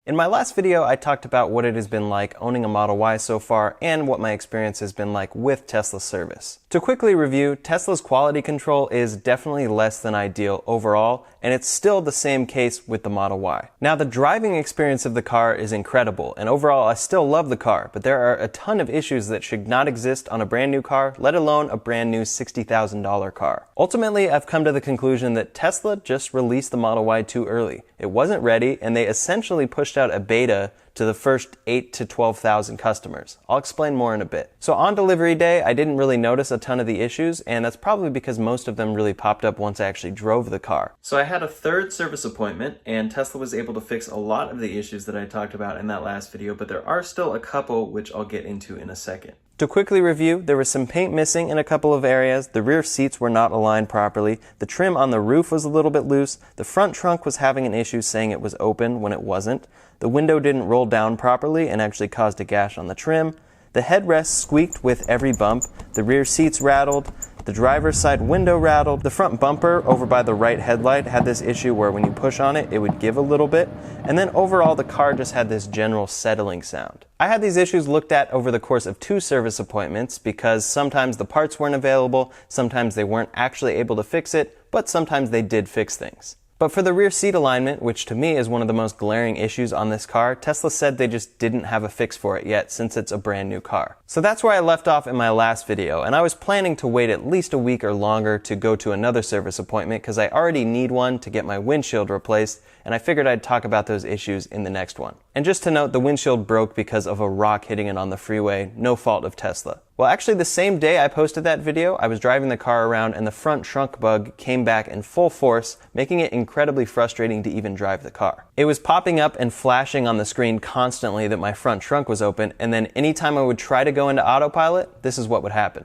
In my last video, I talked about what it has been like owning a Model Y so far and what my experience has been like with Tesla service. To quickly review, Tesla's quality control is definitely less than ideal overall, and it's still the same case with the Model Y. Now, the driving experience of the car is incredible, and overall I still love the car, but there are a ton of issues that should not exist on a brand new car, let alone a brand new $60,000 car. Ultimately, I've come to the conclusion that Tesla just released the Model Y too early. It wasn't ready, and they essentially pushed out a beta to the first 8,000 to 12,000 customers. I'll explain more in a bit. So on delivery day, I didn't really notice a ton of the issues, and that's probably because most of them really popped up once I actually drove the car. So I had a third service appointment, and Tesla was able to fix a lot of the issues that I talked about in that last video, but there are still a couple which I'll get into in a second. To quickly review, there was some paint missing in a couple of areas, the rear seats were not aligned properly, the trim on the roof was a little bit loose, the front trunk was having an issue saying it was open when it wasn't, the window didn't roll down properly and actually caused a gash on the trim, the headrest squeaked with every bump, the rear seats rattled, the driver's side window rattled, the front bumper over by the right headlight had this issue where when you push on it, it would give a little bit, and then overall the car just had this general settling sound. I had these issues looked at over the course of 2 service appointments because sometimes the parts weren't available, sometimes they weren't actually able to fix it, but sometimes they did fix things. But for the rear seat alignment, which to me is one of the most glaring issues on this car, Tesla said they just didn't have a fix for it yet since it's a brand new car. So that's where I left off in my last video, and I was planning to wait at least a week or longer to go to another service appointment because I already need one to get my windshield replaced, and I figured I'd talk about those issues in the next one. And just to note, the windshield broke because of a rock hitting it on the freeway, no fault of Tesla. Well, actually the same day I posted that video, I was driving the car around and the front trunk bug came back in full force, making it incredibly frustrating to even drive the car. It was popping up and flashing on the screen constantly that my front trunk was open, and then anytime I would try to go into autopilot, this is what would happen.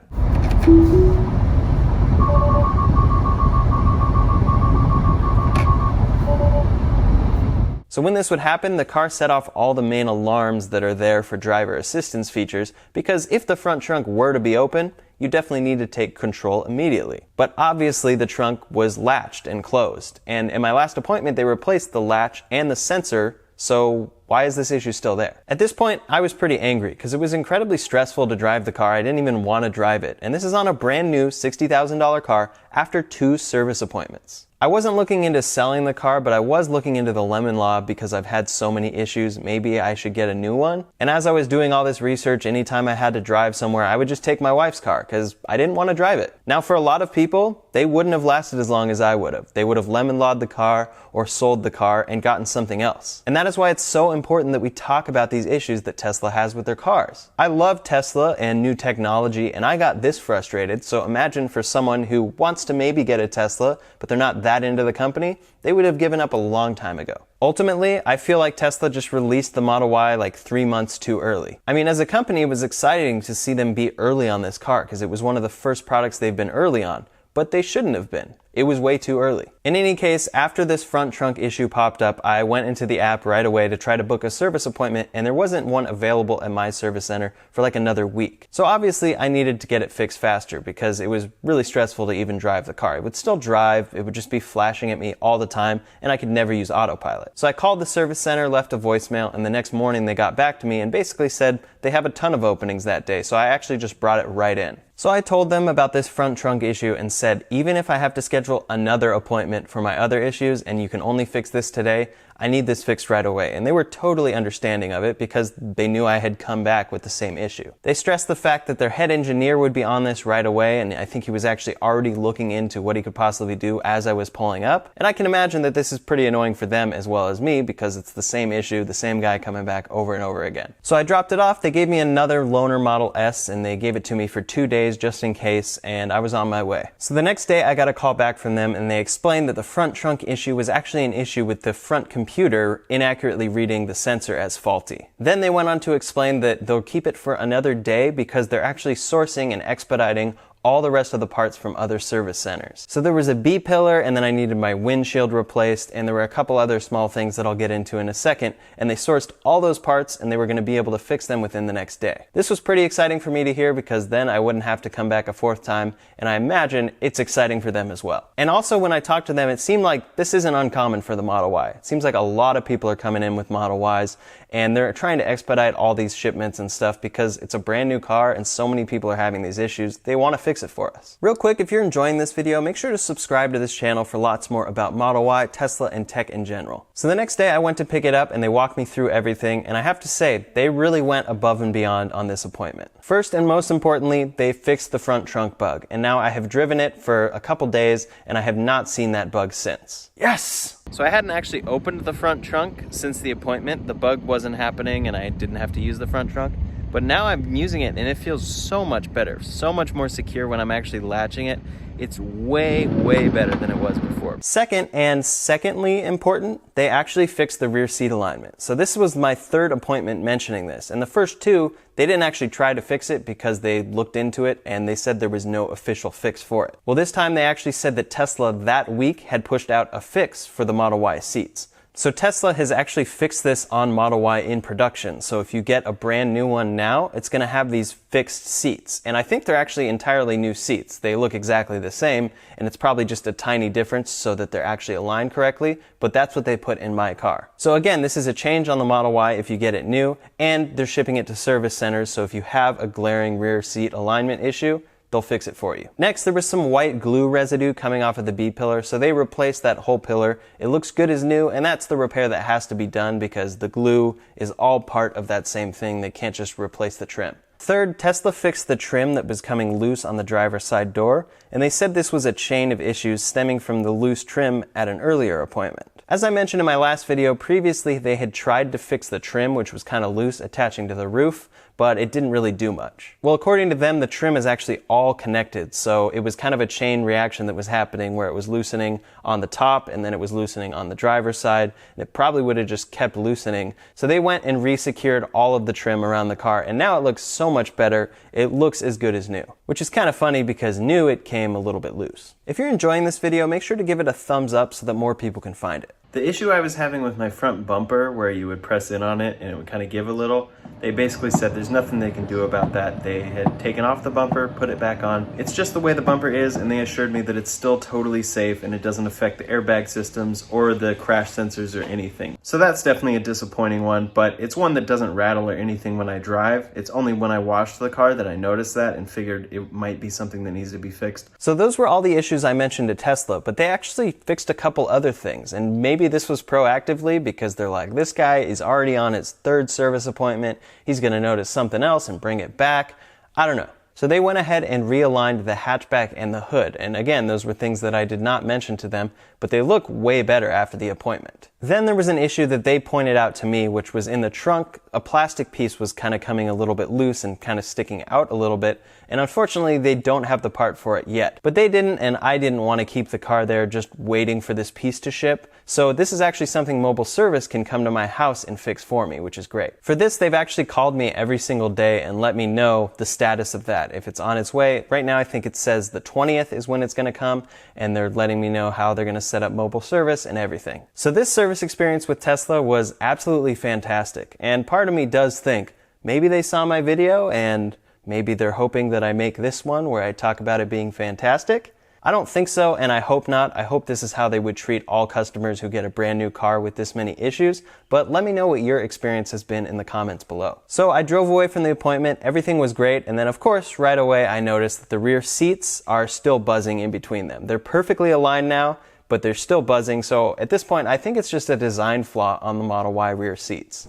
So when this would happen, the car set off all the main alarms that are there for driver assistance features, because if the front trunk were to be open, you definitely need to take control immediately. But obviously the trunk was latched and closed, and in my last appointment they replaced the latch and the sensor, so why is this issue still there? At this point, I was pretty angry because it was incredibly stressful to drive the car. I didn't even want to drive it, and this is on a brand new $60,000 car after 2 service appointments. I wasn't looking into selling the car, but I was looking into the lemon law because I've had so many issues, maybe I should get a new one. And as I was doing all this research, anytime I had to drive somewhere, I would just take my wife's car because I didn't want to drive it. Now for a lot of people, they wouldn't have lasted as long as I would have. They would have lemon lawed the car or sold the car and gotten something else. And that is why it's so important that we talk about these issues that Tesla has with their cars. I love Tesla and new technology, and I got this frustrated, so imagine for someone who wants to maybe get a Tesla, but they're not that into the company, they would have given up a long time ago. Ultimately, I feel like Tesla just released the Model Y like 3 months too early. I mean, as a company, it was exciting to see them be early on this car because it was one of the first products they've been early on, but they shouldn't have been. It was way too early. In any case, after this front trunk issue popped up, I went into the app right away to try to book a service appointment, and there wasn't one available at my service center for like another week. So obviously I needed to get it fixed faster because it was really stressful to even drive the car. It would still drive, it would just be flashing at me all the time, and I could never use autopilot. So I called the service center, left a voicemail, and the next morning they got back to me and basically said they have a ton of openings that day, so I actually just brought it right in. So I told them about this front trunk issue and said, even if I have to schedule another appointment for my other issues and you can only fix this today, I need this fixed right away. And they were totally understanding of it because they knew I had come back with the same issue. They stressed the fact that their head engineer would be on this right away, and I think he was actually already looking into what he could possibly do as I was pulling up. And I can imagine that this is pretty annoying for them as well as me because it's the same issue, the same guy coming back over and over again. So I dropped it off. They gave me another loaner Model S and they gave it to me for 2 days just in case, and I was on my way. So the next day I got a call back from them and they explained that the front trunk issue was actually an issue with the front computer inaccurately reading the sensor as faulty. Then they went on to explain that they'll keep it for another day because they're actually sourcing and expediting all the rest of the parts from other service centers. So there was a B-pillar, and then I needed my windshield replaced, and there were a couple other small things that I'll get into in a second, and they sourced all those parts, and they were going to be able to fix them within the next day. This was pretty exciting for me to hear because then I wouldn't have to come back a fourth time, and I imagine it's exciting for them as well. And also when I talked to them, it seemed like this isn't uncommon for the Model Y. It seems like a lot of people are coming in with Model Ys, and they're trying to expedite all these shipments and stuff because it's a brand new car and so many people are having these issues. They want to fix it for us. Real quick, if you're enjoying this video, make sure to subscribe to this channel for lots more about Model Y, Tesla, and tech in general. So the next day I went to pick it up and they walked me through everything, and I have to say, they really went above and beyond on this appointment. First and most importantly, they fixed the front trunk bug, and now I have driven it for a couple days and I have not seen that bug since. Yes! So I hadn't actually opened the front trunk since the appointment. The bug wasn't happening and I didn't have to use the front trunk. But now I'm using it and it feels so much better, so much more secure when I'm actually latching it. It's way, way better than it was before. Second, and secondly important, they actually fixed the rear seat alignment. So this was my third appointment mentioning this. And the first two, they didn't actually try to fix it because they looked into it and they said there was no official fix for it. Well, this time they actually said that Tesla that week had pushed out a fix for the Model Y seats. So Tesla has actually fixed this on Model Y in production. So if you get a brand new one now, it's going to have these fixed seats. And I think they're actually entirely new seats. They look exactly the same, and it's probably just a tiny difference so that they're actually aligned correctly, but that's what they put in my car. So again, this is a change on the Model Y if you get it new, and they're shipping it to service centers, so if you have a glaring rear seat alignment issue, they'll fix it for you. Next, there was some white glue residue coming off of the B-pillar, so they replaced that whole pillar. It looks good as new, and that's the repair that has to be done because the glue is all part of that same thing. They can't just replace the trim. Third, Tesla fixed the trim that was coming loose on the driver's side door, and they said this was a chain of issues stemming from the loose trim at an earlier appointment. As I mentioned in my last video, previously they had tried to fix the trim, which was kind of loose, attaching to the roof, but it didn't really do much. Well, according to them, the trim is actually all connected, so it was kind of a chain reaction that was happening where it was loosening on the top and then it was loosening on the driver's side, and it probably would have just kept loosening. So they went and resecured all of the trim around the car, and now it looks so much better. It looks as good as new, which is kind of funny because new it came a little bit loose. If you're enjoying this video, make sure to give it a thumbs up so that more people can find it. The issue I was having with my front bumper, where you would press in on it and it would kind of give a little, they basically said there's nothing they can do about that. They had taken off the bumper, put it back on. It's just the way the bumper is, and they assured me that it's still totally safe and it doesn't affect the airbag systems or the crash sensors or anything. So that's definitely a disappointing one, but it's one that doesn't rattle or anything when I drive. It's only when I washed the car that I noticed that and figured it might be something that needs to be fixed. So those were all the issues I mentioned to Tesla, but they actually fixed a couple other things, and maybe this was proactively because they're like, this guy is already on his third service appointment. He's going to notice something else and bring it back. I don't know. So they went ahead and realigned the hatchback and the hood. And again, those were things that I did not mention to them, but they look way better after the appointment. Then there was an issue that they pointed out to me, which was in the trunk, a plastic piece was kind of coming a little bit loose and kind of sticking out a little bit. And unfortunately, they don't have the part for it yet. But they didn't, and I didn't want to keep the car there just waiting for this piece to ship. So this is actually something mobile service can come to my house and fix for me, which is great. For this, they've actually called me every single day and let me know the status of that. If it's on its way, right now I think it says the 20th is when it's going to come, and they're letting me know how they're going to set up mobile service and everything. So this service experience with Tesla was absolutely fantastic. And part of me does think, maybe they saw my video and maybe they're hoping that I make this one where I talk about it being fantastic. I don't think so, and I hope not. I hope this is how they would treat all customers who get a brand new car with this many issues, but let me know what your experience has been in the comments below. So I drove away from the appointment, everything was great, and then of course, right away I noticed that the rear seats are still buzzing in between them. They're perfectly aligned now, but they're still buzzing, so at this point I think it's just a design flaw on the Model Y rear seats.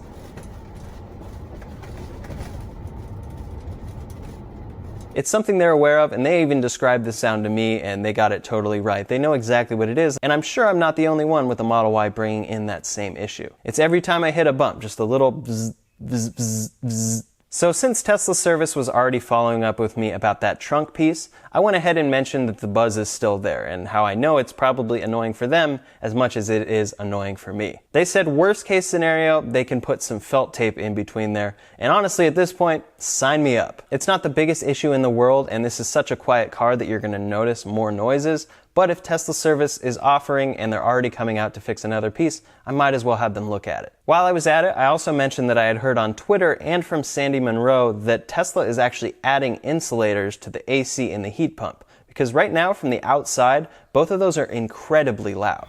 It's something they're aware of, and they even described the sound to me, and they got it totally right. They know exactly what it is, and I'm sure I'm not the only one with the Model Y bringing in that same issue. It's every time I hit a bump, just a little bzz, bzz, bzz, bzz. So since Tesla service was already following up with me about that trunk piece, I went ahead and mentioned that the buzz is still there and how I know it's probably annoying for them as much as it is annoying for me. They said worst case scenario, they can put some felt tape in between there, and honestly at this point, sign me up. It's not the biggest issue in the world, and this is such a quiet car that you're going to notice more noises, but if Tesla service is offering and they're already coming out to fix another piece, I might as well have them look at it. While I was at it, I also mentioned that I had heard on Twitter and from Sandy Munro that Tesla is actually adding insulators to the AC and the heat pump, because right now from the outside, both of those are incredibly loud.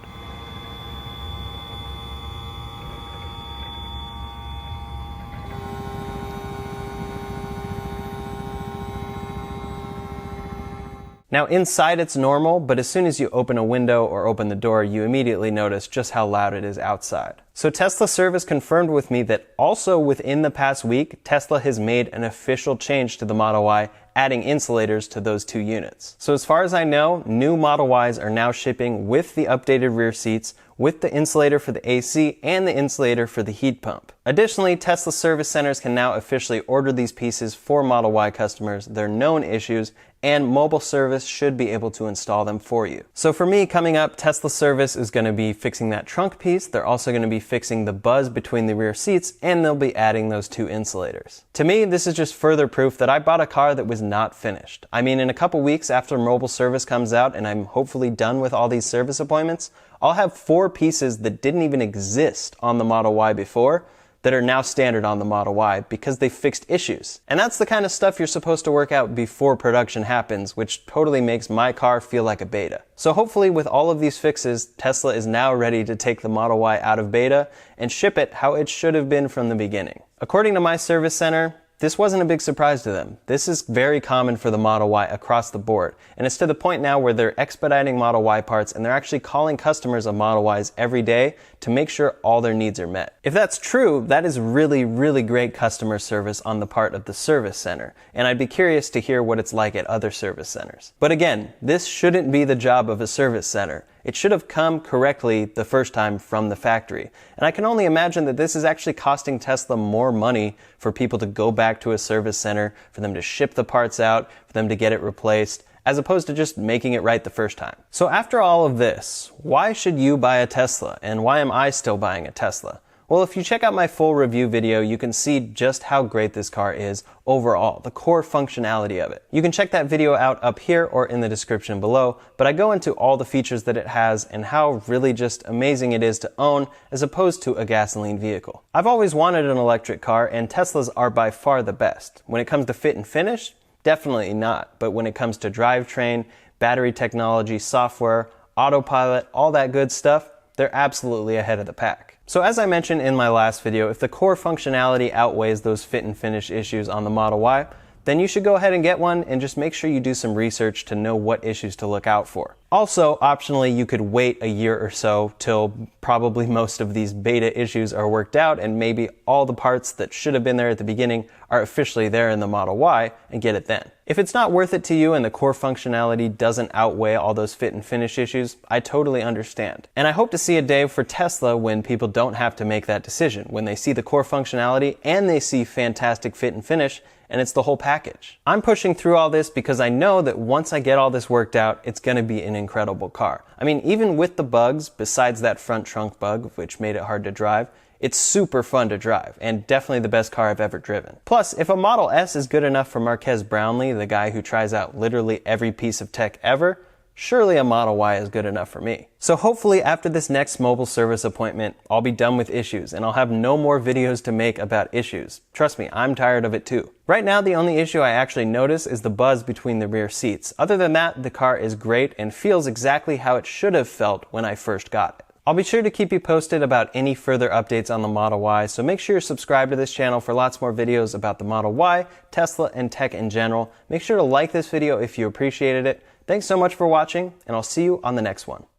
Now inside it's normal, but as soon as you open a window or open the door, you immediately notice just how loud it is outside. So Tesla service confirmed with me that also within the past week, Tesla has made an official change to the Model Y, adding insulators to those two units. So as far as I know, new Model Ys are now shipping with the updated rear seats, with the insulator for the AC and the insulator for the heat pump. Additionally, Tesla service centers can now officially order these pieces for Model Y customers, their known issues, and mobile service should be able to install them for you. So for me, coming up, Tesla service is going to be fixing that trunk piece. They're also going to be fixing the buzz between the rear seats, and they'll be adding those two insulators. To me, this is just further proof that I bought a car that was not finished. I mean, in a couple weeks after mobile service comes out and I'm hopefully done with all these service appointments, I'll have 4 pieces that didn't even exist on the Model Y before that are now standard on the Model Y because they fixed issues. And that's the kind of stuff you're supposed to work out before production happens, which totally makes my car feel like a beta. So hopefully with all of these fixes, Tesla is now ready to take the Model Y out of beta and ship it how it should have been from the beginning. According to my service center, this wasn't a big surprise to them. This is very common for the Model Y across the board, and it's to the point now where they're expediting Model Y parts and they're actually calling customers of Model Ys every day to make sure all their needs are met. If that's true, that is really, really great customer service on the part of the service center, and I'd be curious to hear what it's like at other service centers. But again, this shouldn't be the job of a service center. It should have come correctly the first time from the factory. And I can only imagine that this is actually costing Tesla more money for people to go back to a service center, for them to ship the parts out, for them to get it replaced, as opposed to just making it right the first time. So after all of this, why should you buy a Tesla? And why am I still buying a Tesla? Well, if you check out my full review video, you can see just how great this car is overall, the core functionality of it. You can check that video out up here or in the description below, but I go into all the features that it has and how really just amazing it is to own as opposed to a gasoline vehicle. I've always wanted an electric car, and Teslas are by far the best. When it comes to fit and finish, definitely not. But when it comes to drivetrain, battery technology, software, autopilot, all that good stuff, they're absolutely ahead of the pack. So as I mentioned in my last video, if the core functionality outweighs those fit and finish issues on the Model Y, then you should go ahead and get one and just make sure you do some research to know what issues to look out for. Also, optionally, you could wait a year or so till probably most of these beta issues are worked out and maybe all the parts that should have been there at the beginning are officially there in the Model Y and get it then. If it's not worth it to you and the core functionality doesn't outweigh all those fit and finish issues, I totally understand. And I hope to see a day for Tesla when people don't have to make that decision, when they see the core functionality and they see fantastic fit and finish, and it's the whole package. I'm pushing through all this because I know that once I get all this worked out, it's going to be an incredible car. I mean, even with the bugs, besides that front trunk bug, which made it hard to drive, it's super fun to drive, and definitely the best car I've ever driven. Plus, if a Model S is good enough for Marques Brownlee, the guy who tries out literally every piece of tech ever, surely a Model Y is good enough for me. So hopefully after this next mobile service appointment, I'll be done with issues and I'll have no more videos to make about issues. Trust me, I'm tired of it too. Right now, the only issue I actually notice is the buzz between the rear seats. Other than that, the car is great and feels exactly how it should have felt when I first got it. I'll be sure to keep you posted about any further updates on the Model Y, so make sure you're subscribed to this channel for lots more videos about the Model Y, Tesla, and tech in general. Make sure to like this video if you appreciated it. Thanks so much for watching, and I'll see you on the next one.